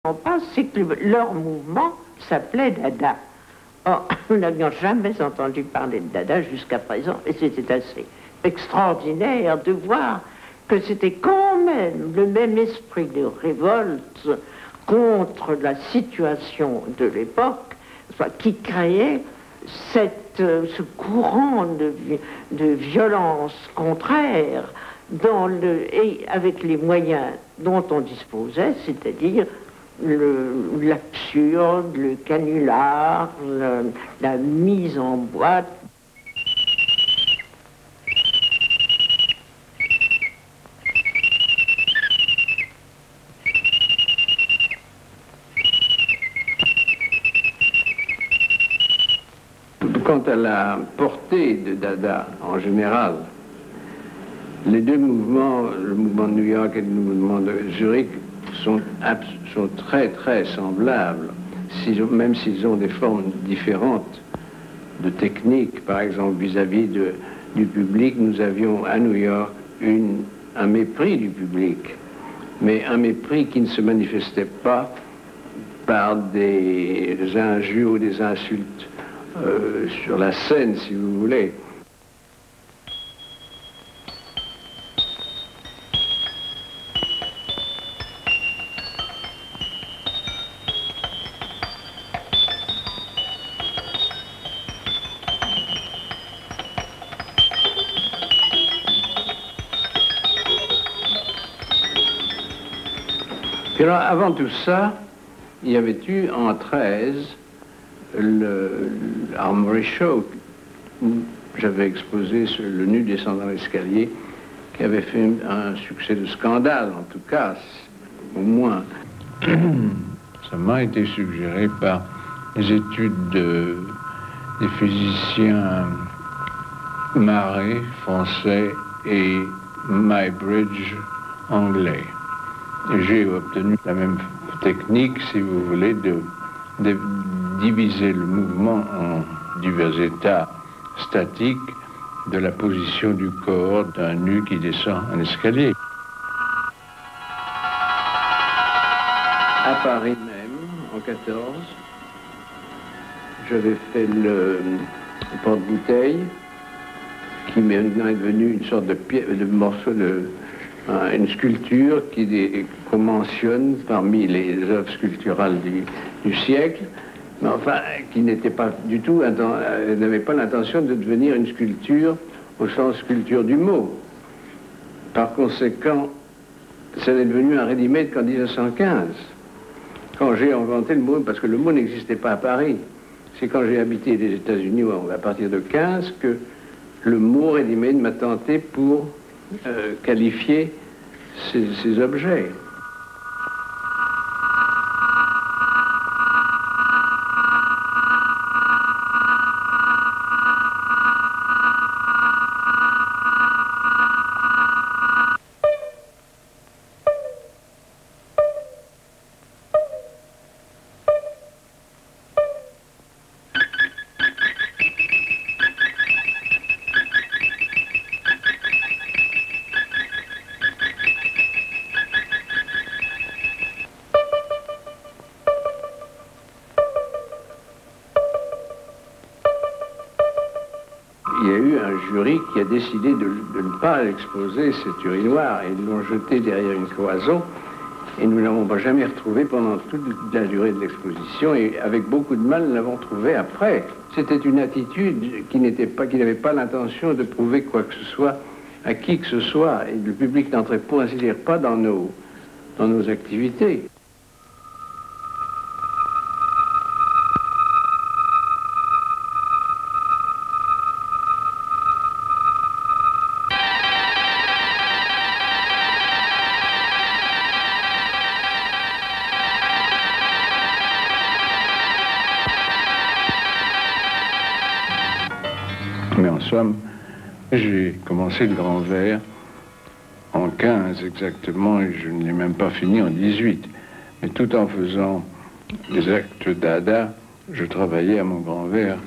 On pense, c'est que leur mouvement s'appelait Dada. Or, nous n'avions jamais entendu parler de Dada jusqu'à présent, et c'était assez extraordinaire de voir que c'était quand même le même esprit de révolte contre la situation de l'époque, qui créait ce courant de violence contraire et avec les moyens dont on disposait, c'est-à-dire l'absurde, le canular, la mise en boîte. Quant à la portée de Dada en général, les deux mouvements, le mouvement de New York et le mouvement de Zurich, sont très très semblables, même s'ils ont des formes différentes de technique. Par exemple, vis-à-vis du public, nous avions à New York un mépris du public, mais un mépris qui ne se manifestait pas par des injures ou des insultes sur la scène, si vous voulez. Puis alors, avant tout ça, il y avait eu en 13 l'Armory Show, où j'avais exposé le nu descendant l'escalier, qui avait fait un succès de scandale, en tout cas, au moins. Ça m'a été suggéré par les études des physiciens Maré, français, et Muybridge, anglais. J'ai obtenu la même technique, si vous voulez, de diviser le mouvement en divers états statiques de la position du corps d'un nu qui descend un escalier. À Paris même, en 14, j'avais fait le porte-bouteille, qui maintenant est devenu une sorte de morceau une sculpture qu'on mentionne parmi les œuvres sculpturales du siècle, mais enfin, qui n'était pas du tout, n'avait pas l'intention de devenir une sculpture au sens sculpture du mot. Par conséquent, ça est devenu un ready-made qu'en 1915, quand j'ai inventé le mot, parce que le mot n'existait pas à Paris. C'est quand j'ai habité les États-Unis, à partir de 15, que le mot ready-made m'a tenté pour qualifier ces objets. Il y a eu un jury qui a décidé de ne pas exposer cet urinoir et ils l'ont jeté derrière une cloison et nous ne l'avons pas jamais retrouvé pendant toute la durée de l'exposition et avec beaucoup de mal nous l'avons trouvé après. C'était une attitude qui n'avait pas l'intention de prouver quoi que ce soit à qui que ce soit et le public n'entrait pour ainsi dire pas dans nos activités. Mais en somme, j'ai commencé le grand verre en 15 exactement, et je ne l'ai même pas fini en 18. Mais tout en faisant des actes Dada, je travaillais à mon grand verre